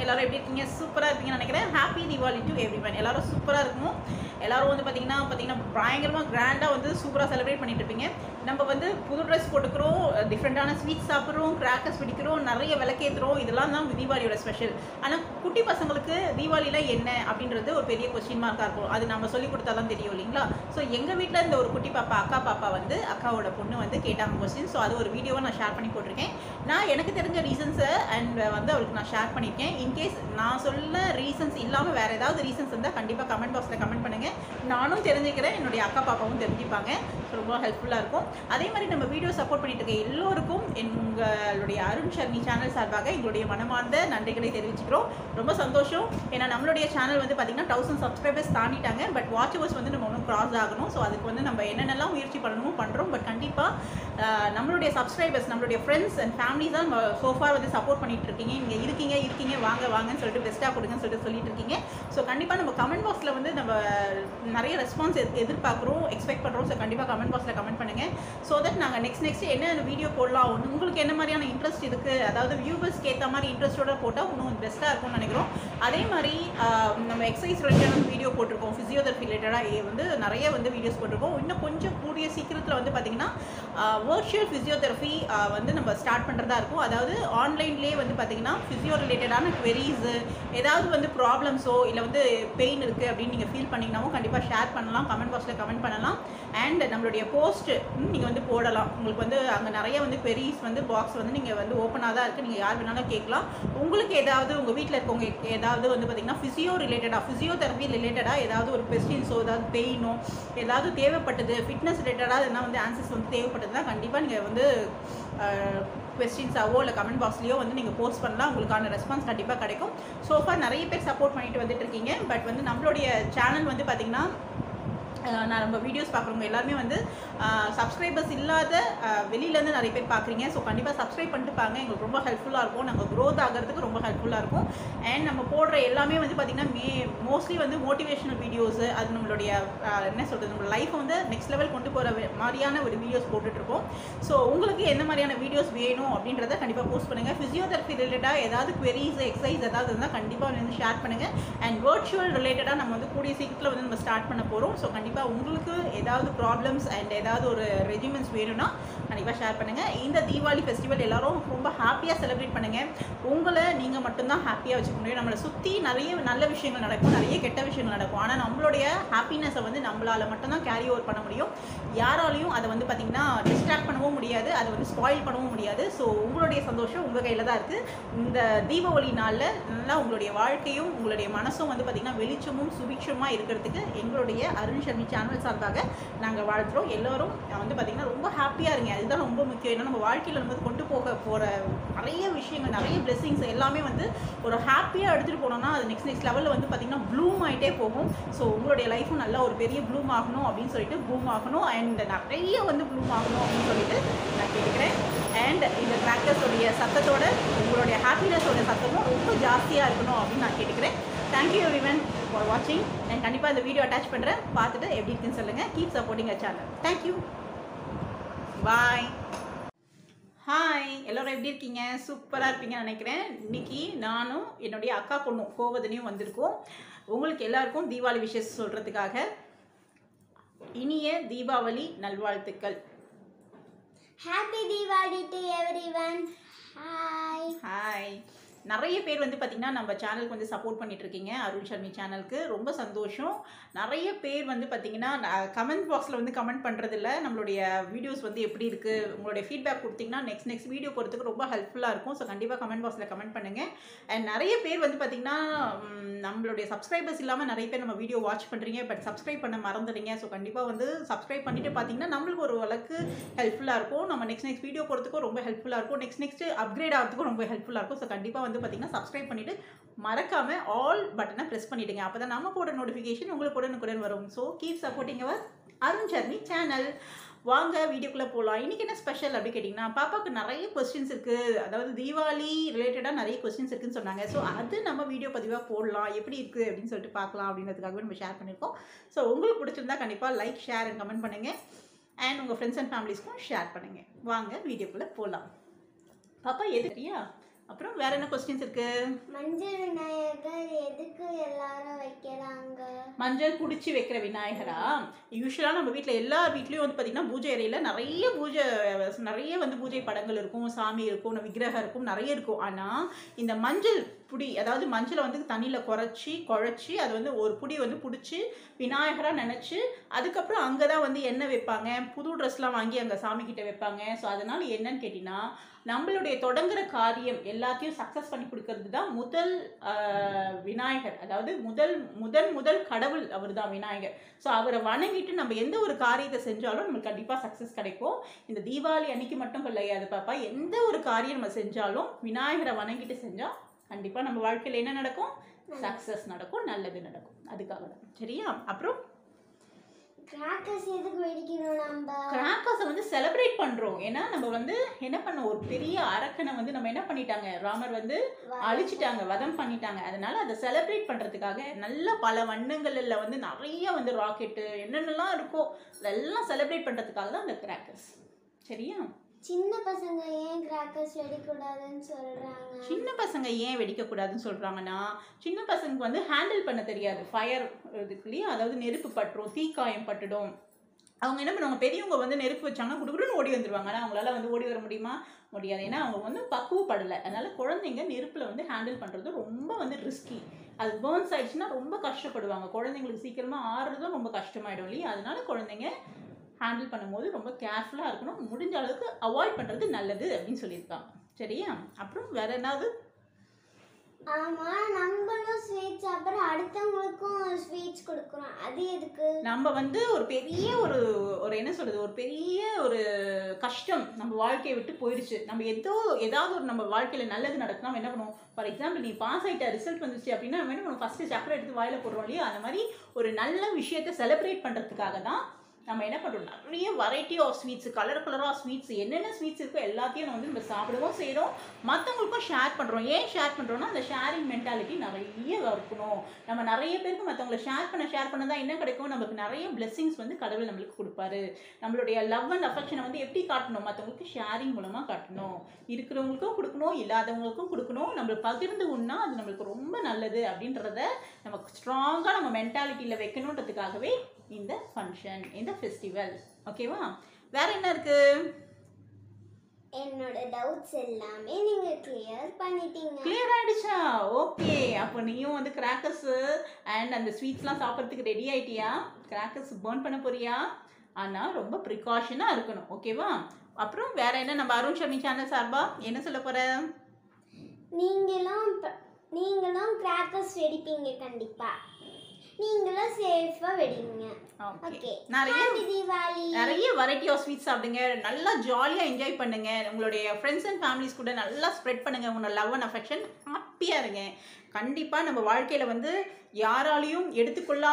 எல்லாரும் எப்படி இருக்கீங்க? சூப்பரா இருப்பீங்கன்னு நினைக்கிறேன். Happy Deepavali to everyone. எல்லாரும் சூப்பரா இருக்கணும். எல்லாரும் வந்து பார்த்தீங்கன்னா பயங்கரமாக கிராண்டாக வந்து சூப்பராக செலிப்ரேட் பண்ணிட்டு இருப்பீங்க. நம்ம வந்து புது ட்ரெஸ் போட்டுக்கிறோம், டிஃப்ரெண்ட்டான ஸ்வீட்ஸ் சாப்பிட்றோம், கிராக்கர்ஸ் பிடிக்கிறோம், நிறைய விளக்கேற்றுறோம். இதெல்லாம் தான் தீபாவளியோட ஸ்பெஷல். ஆனால் குட்டி பசங்களுக்கு தீபாவளியில் என்ன அப்படின்றது ஒரு பெரிய கொஸ்டின் மார்க்காக இருக்கும். அது நம்ம சொல்லி கொடுத்தா தான் தெரியும் இல்லைங்களா? ஸோ எங்கள் வீட்டில் இந்த ஒரு குட்டி பாப்பா, அக்கா பாப்பா வந்து அக்காவோட பொண்ணு வந்து கேட்டாங்க கொஸ்டின். ஸோ அது ஒரு வீடியோவை நான் ஷேர் பண்ணி போட்டிருக்கேன். நான் எனக்கு தெரிஞ்ச ரீசன்ஸை அண்ட் வந்து அவளுக்கு நான் ஷேர் பண்ணியிருக்கேன். இன்கேஸ் நான் சொல்ல ரீசன்ஸ் இல்லாமல் வேறு ஏதாவது ரீசன்ஸ் இருந்தால் கண்டிப்பாக கமெண்ட் பாக்ஸில் கமெண்ட் பண்ணுங்கள். நானும் தெரிஞ்சுக்கிறேன், என்னுடைய அக்கா பாப்பாவும் தெரிஞ்சுப்பாங்க. ரொம்ப ஹெல்ப்ஃபுல்லாக இருக்கும். அதே மாதிரி நம்ம வீடியோ சப்போர்ட் பண்ணிட்டு இருக்க எல்லோருக்கும் எங்களுடைய அருண் ஷர்மி சேனல் சார்பாக எங்களுடைய மனமார்ந்த நன்றிகளை தெரிவிச்சுக்கிறோம். ரொம்ப சந்தோஷம். ஏன்னா நம்மளுடைய சேனல் வந்து பார்த்திங்கன்னா 1000 சப்ஸ்கிரைபர்ஸ் தாண்டிட்டாங்க. பட் வாட்ச் ஹவர்ஸ் வந்து நம்ம ஒன்றும் கிராஸ் ஆகணும். ஸோ அதுக்கு வந்து நம்ம என்னென்னலாம் முயற்சி பண்ணணுமோ பண்ணுறோம். பட் கண்டிப்பாக நம்மளுடைய சப்ஸ்கிரைபர்ஸ், நம்மளுடைய ஃப்ரெண்ட்ஸ் அண்ட் ஃபேமிலிஸ் தான் சோஃபார் வந்து சப்போர்ட் பண்ணிட்டு இருக்கீங்க. இங்கே இருக்கீங்க வாங்கன்னு சொல்லிட்டு பெஸ்ட்டாக கொடுங்கன்னு சொல்லிட்டு இருக்கீங்க. ஸோ கண்டிப்பாக நம்ம கமெண்ட் பாக்ஸில் வந்து நம்ம நிறைய ரெஸ்பான்ஸ் எதிர்பார்க்குறோம், எக்ஸ்பெக்ட் பண்ணுறோம். ஸோ கண்டிப்பாக கமெண்ட் பாக்ஸில் கமெண்ட் பண்ணுங்கள். ஸோ தட் நாங்கள் நெக்ஸ்ட் என்ன வீடியோ போடலாம், உங்களுக்கு என்ன மாதிரியான இன்ட்ரெஸ்ட் இருக்குது, அதாவது வியூவர்ஸ்க்கு ஏற்ற மாதிரி இன்ட்ரெஸ்ட்டோட போட்டால் இன்னும் பெஸ்ட்டாக இருக்கும்னு நினைக்கிறோம். அதே மாதிரி நம்ம எக்ஸசைஸ் ரிலேட்டடான வீடியோ போட்டிருக்கோம், ஃபிசியோதெரபி ரிலேட்டடாக வந்து நிறைய வந்து வீடியோஸ் போட்டிருக்கோம். இன்னும் கொஞ்சம் கூடிய சீக்கிரத்தில் வந்து பார்த்திங்கன்னா வர்ச்சுவல் ஃபிசியோதெரபி வந்து நம்ம ஸ்டார்ட் பண்ணுறதா இருக்கும். அதாவது ஆன்லைன்லேயே வந்து பார்த்திங்கன்னா ஃபிசியோ ரிலேட்டடான குவெரிஸு, ஏதாவது வந்து ப்ராப்ளம்ஸோ இல்லை வந்து பெயின் இருக்குது அப்படின்னு நீங்கள் ஃபீல் பண்ணிங்கனாவும் கண்டிப்பாக ஷேர் பண்ணலாம், கமெண்ட் பாக்ஸில் கமெண்ட் பண்ணலாம். அண்ட் நம்மளுடைய போஸ்ட்டு நீங்கள் வந்து போடலாம். உங்களுக்கு வந்து அங்கே நிறைய வந்து குவெரிஸ் வந்து பாக்ஸ் வந்து நீங்கள் வந்து ஓப்பனாக தான் இருக்குது, நீங்கள் யார் வேணாலும் கேட்கலாம். உங்களுக்கு ஏதாவது உங்கள் வீட்டில் இருக்கவங்க ஏதாவது வந்து பார்த்திங்கன்னா ஃபிசியோதெரபி ரிலேட்டடாக ஏதாவது ஒரு கொஸ்டின்ஸோ ஏதாவது பெயினோ ஏதாவது தேவைப்பட்டது, ஃபிட்னஸ் ரிலேட்டடாக என்ன வந்து ஆன்சர்ஸ் வந்து தேவைப்பட்டதுன்னா கண்டிப்பாக நீங்கள் வந்து கொஸ்டின்ஸாவோ இல்லை கமெண்ட் பாக்ஸ்லேயோ வந்து நீங்கள் போஸ்ட் பண்ணலாம். உங்களுக்கான ரெஸ்பான்ஸ் கண்டிப்பாக கிடைக்கும். சோஃபார் நிறைய பேர் சப்போர்ட் பண்ணிட்டு வந்துட்டு இருக்கீங்க. பட் வந்து நம்மளுடைய சேனல் வந்து பார்த்திங்கன்னா நான் நம்ம வீடியோஸ் பார்க்குறவங்க எல்லாருமே வந்து சப்ஸ்கிரைபர்ஸ் இல்லாத வெளியிலேருந்து நிறைய பேர் பார்க்குறீங்க. ஸோ கண்டிப்பாக சப்ஸ்கிரைப் பண்ணிட்டு பாருங்க, எங்களுக்கு ரொம்ப ஹெல்ப்ஃபுல்லாக இருக்கும். நாங்கள் க்ரோத் ஆகிறதுக்கு ரொம்ப ஹெல்ப்ஃபுல்லாக இருக்கும். அண்ட் நம்ம போடுற எல்லாமே வந்து பார்த்திங்கன்னா மோஸ்ட்லி வந்து மோட்டிவேஷனல் வீடியோஸு, அது நம்மளுடைய என்ன சொல்கிறது, நம்ம லைஃப்பை வந்து நெக்ஸ்ட் லெவல் கொண்டு போகிற மாதிரியான ஒரு வீடியோஸ் போட்டுட்ருக்கோம். ஸோ உங்களுக்கு என்ன மாதிரியான வீடியோஸ் வேணும் அப்படின்றத கண்டிப்பாக போஸ்ட் பண்ணுங்கள். ஃபிசியோதெரபி ரிலேட்டடாக ஏதாவது குவெரிஸ், எக்ஸசைஸ் ஏதாவது இருந்தால் கண்டிப்பாக வந்து ஷேர் பண்ணுங்கள். அண்ட் வர்ச்சுவல் ரிலேட்டடாக நம்ம வந்து கூடிய சீக்கிரத்தில் வந்து நம்ம ஸ்டார்ட் பண்ண போகிறோம். ஸோ கண்டிப்பாக உங்களுக்கு ஏதாவது ப்ராப்ளம்ஸ் அண்ட் ஏதாவது ஒரு ரெஜிமெண்ட்ஸ் வேணும்னா கண்டிப்பாக ஷேர் பண்ணுங்கள். இந்த தீபாவளி ஃபெஸ்டிவல் எல்லோரும் ரொம்ப ஹாப்பியாக செலிப்ரேட் பண்ணுங்கள். உங்களை நீங்கள் மட்டும்தான் ஹாப்பியாக வச்சுக்க முடியும். நம்மளை சுற்றி நிறைய நல்ல விஷயங்கள் நடக்கும், நிறைய கெட்ட விஷயங்கள் நடக்கும். ஆனால் நம்மளுடைய ஹாப்பினஸை வந்து நம்மளால் மட்டும்தான் கேரி ஓவர் பண்ண முடியும். யாராலையும் அதை வந்து பார்த்திங்கன்னா டிஸ்ட்ராக்ட் பண்ணவும் முடியாது, அதை வந்து ஸ்பாயில் பண்ணவும் முடியாது. ஸோ உங்களுடைய சந்தோஷம் உங்கள் கையில் தான் இருக்குது. இந்த தீபாவளி நாளில் நல்லா உங்களுடைய வாழ்க்கையும் உங்களுடைய மனசும் வந்து பார்த்திங்கன்னா வெளிச்சமும் சுபிக்ஷமாக இருக்கிறதுக்கு எங்களுடைய அருண் ஷர்மி சேனல் சார்பாக நாங்கள் வாழ்த்துறோம். எல்லோரும் வந்து பார்த்திங்கன்னா ரொம்ப ஹாப்பியாக இருங்க. அதுதான் ரொம்ப முக்கியம். ஏன்னா நம்ம வாழ்க்கையில் வந்து கொண்டு போகிற நிறைய விஷயங்கள், நிறைய பிளெஸிங்ஸ் எல்லாமே வந்து ஒரு ஹாப்பியாக எடுத்துகிட்டு போனோம்னா அது நெக்ஸ்ட் லெவலில் வந்து பார்த்திங்கன்னா ப்ளூம் ஆகிட்டே போகும். ஸோ உங்களுடைய லைஃப்பும் நல்லா ஒரு பெரிய ப்ளூம் ஆகணும் அப்படின்னு சொல்லிட்டு ப்ளூம் ஆகணும் அண்ட் நிறைய வந்து ப்ளூம் ஆகணும் அப்படின்னு சொல்லிட்டு நான் கேட்குறேன். அண்ட் இந்த கிராக்கர்ஸோடைய சத்தத்தோட உங்களுடைய ஹாப்பினஸோட சத்தமும் ரொம்ப ஜாஸ்தியாக இருக்கணும் அப்படின்னு நான் கேட்டுக்கிறேன். தேங்க்யூ எவ்ரிவன் ஃபார் வாட்சிங். நான் கண்டிப்பாக இந்த வீடியோ அட்டாச் பண்ணுறேன், பார்த்துட்டு எப்படி இருக்குன்னு சொல்லுங்கள். Keep supporting a channel. Thank you, bye. Hi, எல்லோரும் எப்படி இருக்கீங்க? சூப்பராக இருப்பீங்கன்னு நினைக்கிறேன். இன்றைக்கி நானும் என்னுடைய அக்கா பொண்ணும் கோவதனையும் வந்திருக்கோம். உங்களுக்கு எல்லாருக்கும் தீபாவளி விஷஸ் சொல்கிறதுக்காக இனிய தீபாவளி நல்வாழ்த்துக்கள். Happy Deepavali to everyone. Hi hi. நிறைய பேர் வந்து பார்த்திங்கன்னா நம்ம சேனலுக்கு வந்து சப்போர்ட் பண்ணிட்டு இருக்கீங்க, அருண் ஷர்மி சேனலுக்கு. ரொம்ப சந்தோஷம். நிறைய பேர் வந்து பார்த்திங்கன்னா கமெண்ட் பாக்ஸில் வந்து கமெண்ட் பண்ணுறதில்ல. நம்மளுடைய வீடியோஸ் வந்து எப்படி இருக்குது, உங்களுடைய ஃபீட்பேக் கொடுத்திங்கன்னா நெக்ஸ்ட் வீடியோ போகிறதுக்கு ரொம்ப ஹெல்ப்ஃபுல்லாக இருக்கும். ஸோ கண்டிப்பாக கமெண்ட் பாக்ஸில் கமெண்ட் பண்ணுங்கள். அண்ட் நிறைய பேர் வந்து பார்த்திங்கன்னா நம்மளுடைய சப்ஸ்கிரைபர்ஸ் இல்லாமல் நிறைய பேர் நம்ம வீடியோ வாட்ச் பண்ணுறீங்க, பட் சப்ஸ்கிரைப் பண்ண மறந்துடுங்க. ஸோ கண்டிப்பாக வந்து சப்ஸ்கிரைப் பண்ணிவிட்டு பார்த்திங்கன்னா நம்மளுக்கு ஒரு அளவுக்கு ஹெல்ப்ஃபுல்லாக இருக்கும். நம்ம நெக்ஸ்ட் வீடியோ போகிறதுக்கும் ரொம்ப ஹெல்ப்ஃபுல்லாக இருக்கும். நெக்ஸ்ட் அப்கிரேட் ஆகிறதுக்கும் ரொம்ப ஹெல்ப்ஃபுல்லாக இருக்கும். ஸோ கண்டிப்பாக வந்து பார்த்திங்கன்னா சப்ஸ்கிரைப் பண்ணிவிட்டு மறக்காமல் ஆல் பட்டனை ப்ரெஸ் பண்ணிவிடுங்க. அப்போ தான் நம்ம போட நோட்டிஃபிகேஷன் உங்களுக்கு உடனுக்குடன் வரும். So keep supporting our Arun Sharmi channel. வாங்க வீடியோக்குள்ளே போகலாம். இன்றைக்கி என்ன ஸ்பெஷல் அப்படி கேட்டிங்கன்னா, பாப்பாவுக்கு நிறைய கொஸ்டின்ஸ் இருக்குது. அதாவது தீபாவளி ரிலேட்டடாக நிறைய கொஸ்டின்ஸ் இருக்குதுன்னு சொன்னாங்க. ஸோ அது நம்ம வீடியோ பதிவாக போடலாம், எப்படி இருக்குது அப்படின்னு சொல்லிட்டு பார்க்கலாம் அப்படின்றதுக்காகவே நம்ம ஷேர் பண்ணியிருக்கோம். ஸோ உங்களுக்கு பிடிச்சிருந்தா கண்டிப்பாக லைக், ஷேர் அண்ட் கமெண்ட் பண்ணுங்கள். அண்ட் உங்கள் ஃப்ரெண்ட்ஸ் அண்ட் ஃபேமிலிஸ்க்கும் ஷேர் பண்ணுங்கள். வாங்க வீடியோக்குள்ளே போகலாம். பாப்பா எதுக்கியா அப்புறம் வேற என்ன क्वेश्चंस இருக்கு? மஞ்சள் விநாயகர் எதுக்கு எல்லாரும் வைக்கிறாங்க? மஞ்சள் குடிச்சு வைக்கிற விநாயகரா? யூசுவலா நம்ம வீட்ல எல்லார் வீட்லயும் வந்து பாத்தீங்கன்னா பூஜை அறையில நிறைய வந்து பூஜை படங்கள் இருக்கும், சாமி இருக்கும், விக்கிரகம் இருக்கும், நிறைய இருக்கும். ஆனா இந்த மஞ்சள் புடி, அதாவது மஞ்சளை வந்து தண்ணியில குழைச்சி அது வந்து ஒரு புடி வந்து பிடிச்சி விநாயகரா நினைச்சு அதுக்கப்புறம் அங்கதான் வந்து எண்ணெய் வைப்பாங்க, புது ட்ரெஸ்லாம் வாங்கி அங்க சாமி கிட்ட வைப்பாங்க. ஸோ அதனால என்னன்னு கேட்டீங்கன்னா நம்மளுடைய தொடங்குற காரியம் எல்லாத்தையும் சக்சஸ் பண்ணி கொடுக்கறது தான் முதல் விநாயகர். அதாவது முதல் கடவுள் அவர் தான் விநாயகர். ஸோ அவரை வணங்கிட்டு நம்ம எந்த ஒரு காரியத்தை செஞ்சாலும் நமக்கு கண்டிப்பாக சக்ஸஸ் கிடைக்கும். இந்த தீபாவளி அன்னைக்கு மட்டும் கிடையாது பாப்பா, எந்த ஒரு காரியம் நம்ம செஞ்சாலும் விநாயகரை வணங்கிட்டு செஞ்சால் கண்டிப்பாக நம்ம வாழ்க்கையில் என்ன நடக்கும்? சக்ஸஸ் நடக்கும், நல்லது நடக்கும். அதுக்காக தான். சரியா? அப்புறம் கிராக்கர்ஸ் எதுக்கு வெடிக்கிறோம்? நம்ம கிராக்கர்ஸை வந்து செலிப்ரேட் பண்றோம். ஏன்னா நம்ம வந்து என்ன பண்ணோம், ஒரு பெரிய அரக்கனை வந்து நம்ம என்ன பண்ணிட்டாங்க, ராமர் வந்து அழிச்சிட்டாங்க, வதம் பண்ணிட்டாங்க. அதனால அதை செலிப்ரேட் பண்றதுக்காக நல்ல பல வண்ணங்கள்ல வந்து நிறைய வந்து ராக்கெட்டு என்னென்னலாம் இருக்கோ அதெல்லாம் செலிப்ரேட் பண்றதுக்காக தான் அந்த கிராக்கர்ஸ். சரியா? சின்ன பசங்க ஏன் கிராக்கர்ஸ் வெடிக்கூடாதுன்னு சொல்றாங்க? சின்ன பசங்க ஏன் வெடிக்கக்கூடாதுன்னு சொல்றாங்கன்னா, சின்ன பசங்களுக்கு வந்து ஹேண்டில் பண்ண தெரியாது. ஃபயர் இதுக்குள்ளேயே, அதாவது நெருப்பு பட்டுரும், தீக்காயம் பட்டுடும். அவங்க என்ன பண்ணுவாங்க, பெரியவங்க வந்து நெருப்பு வச்சாங்கன்னா குடுக்குன்னு ஓடி வந்துருவாங்க. ஆனால் அவங்களால வந்து ஓடி வர முடியுமா? முடியாது. ஏன்னா அவங்க வந்து பக்குவப்படலை. அதனால குழந்தைங்க நெருப்பில் வந்து ஹேண்டில் பண்ணுறது ரொம்ப வந்து ரிஸ்கி. அது பேர்ன்ஸ் ஆயிடுச்சுன்னா ரொம்ப கஷ்டப்படுவாங்க. குழந்தைங்களுக்கு சீக்கிரமாக ஆறுறதும் ரொம்ப கஷ்டமாயிடும் இல்லையா? அதனால குழந்தைங்க ஹேண்டில் பண்ணும்போது ரொம்ப கேர்ஃபுல்லாக இருக்கணும். முடிஞ்ச அளவுக்கு அவாய்ட் பண்ணுறது நல்லது அப்படின்னு சொல்லியிருக்காங்க. சரியா? அப்புறம் வேற என்னது? ஆமா, நம்மளும் ஸ்வீட்ஸ் அப்புறம் அடுத்தவங்களுக்கும் ஸ்வீட்ஸ் கொடுக்குறோம். அது எதுக்கு? நம்ம வந்து ஒரு பெரிய ஒரு என்ன சொல்றது, ஒரு பெரிய ஒரு கஷ்டம் நம்ம வாழ்க்கையை விட்டு போயிடுச்சு. நம்ம ஏதாவது ஒரு நம்ம வாழ்க்கையில நல்லது நடக்குனா நம்ம என்ன பண்ணுவோம்? ஃபார் எக்ஸாம்பிள் நீ பாஸ் ஆகிட்ட, ரிசல்ட் வந்துச்சு அப்படின்னா நம்ம என்ன பண்ணுவோம்? ஃபர்ஸ்ட் சக்கரை எடுத்து வாயில போடுறோம் இல்லையா? அந்த மாதிரி ஒரு நல்ல விஷயத்தை செலிப்ரேட் பண்றதுக்காக தான் நம்ம என்ன பண்ணுறோம், நிறைய வெரைட்டி ஆஃப் ஸ்வீட்ஸ், கலராக ஸ்வீட்ஸ், என்னென்ன ஸ்வீட்ஸ் இருக்கோ எல்லாத்தையும் நம்ம சாப்பிடவும் செய்கிறோம், மற்றவங்களுக்கும் ஷேர் பண்ணுறோம். ஏன் ஷேர் பண்ணுறோன்னா அந்த ஷேரிங் மென்டாலிட்டி நிறைய இருக்கணும். நம்ம நிறைய பேருக்கு மற்றவங்களை ஷேர் பண்ண தான் என்ன கிடைக்கும், நமக்கு நிறைய பிளெஸிங்ஸ் வந்து கடவுள் நம்மளுக்கு கொடுப்பாரு. நம்மளுடைய லவ் அண்ட் அஃபெக்ஷனை வந்து எப்படி காட்டணும்? மற்றவங்களுக்கு ஷேரிங் மூலமாக காட்டணும். இருக்கிறவங்களுக்கும் கொடுக்கணும், இல்லாதவங்களுக்கும் கொடுக்கணும். நம்ம பகிர்ந்து உண்ணா அது நம்மளுக்கு ரொம்ப நல்லது அப்படின்றத நமக்கு ஸ்ட்ராங்காக நம்ம மென்டாலிட்டியில் வைக்கணுன்றதுக்காகவே இந்த ஃபங்க்ஷன், இந்த ஃபெஸ்டிவல். ஓகேவா? வேற என்ன இருக்கு? என்னோட டவுட்ஸ் எல்லாமே நீங்க கிளியர் பண்ணிட்டீங்க. கிளியர் ஆயிடுச்சா? ஓகே. அப்போ நீயும் வந்து கிராக்கர்ஸ் அண்ட் அந்த ஸ்வீட்ஸ்லாம் சாப்பிட்றதுக்கு ரெடி ஆயிட்டியா? கிராக்கர்ஸ் பர்ன் பண்ண போறியா? ஆனால் ரொம்ப ப்ரிகாஷனாக இருக்கணும். ஓகேவா? அப்புறம் வேற என்ன நம்ம அருண் ஷர்மி சேனல் சார்பா என்ன சொல்ல போற? நீங்களும் கிராக்கர்ஸ் வெடிப்பீங்க கண்டிப்பா. நீங்களும் சேஃபா வெடிங்க. ஓகே. நிறைய வெரைட்டி ஆஃப் ஸ்வீட்ஸ் சாப்பிடுங்க, நல்லா ஜாலியாக என்ஜாய் பண்ணுங்க, உங்களுடைய ஃப்ரெண்ட்ஸ் அண்ட் ஃபேமிலிஸ் கூட நல்லா ஸ்ப்ரெட் பண்ணுங்க உங்களோட லவ் அண்ட் அஃபெக்ஷன். ஹாப்பியாக இருங்க. கண்டிப்பாக நம்ம வாழ்க்கையில் வந்து யாராலையும் எடுத்துக்கொள்ள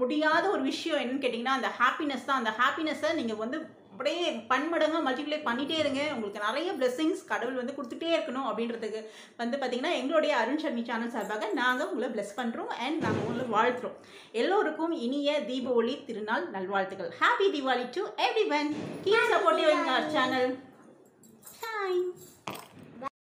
முடியாத ஒரு விஷயம் என்னன்னு கேட்டிங்கன்னா அந்த ஹாப்பினஸ் தான். அந்த ஹாப்பினஸை நீங்கள் வந்து அப்படியே பன்மடங்காக மல்டிப்ளை பண்ணிகிட்டே இருங்க. உங்களுக்கு நிறைய பிளெஸிங்ஸ் கடவுள் வந்து கொடுத்துட்டே இருக்கணும். அப்படின்றதுக்கு வந்து பார்த்தீங்கன்னா எங்களுடைய அருண் ஷர்மி சேனல் சார்பாக நாங்கள் உங்களை பிளெஸ் பண்ணுறோம் அண்ட் நாங்கள் உங்களை வாழ்த்துறோம். எல்லோருக்கும் இனிய தீபாவளி திருநாள் நல்வாழ்த்துக்கள். Happy Deepavali to everyone. Keep supporting our channel. Bye.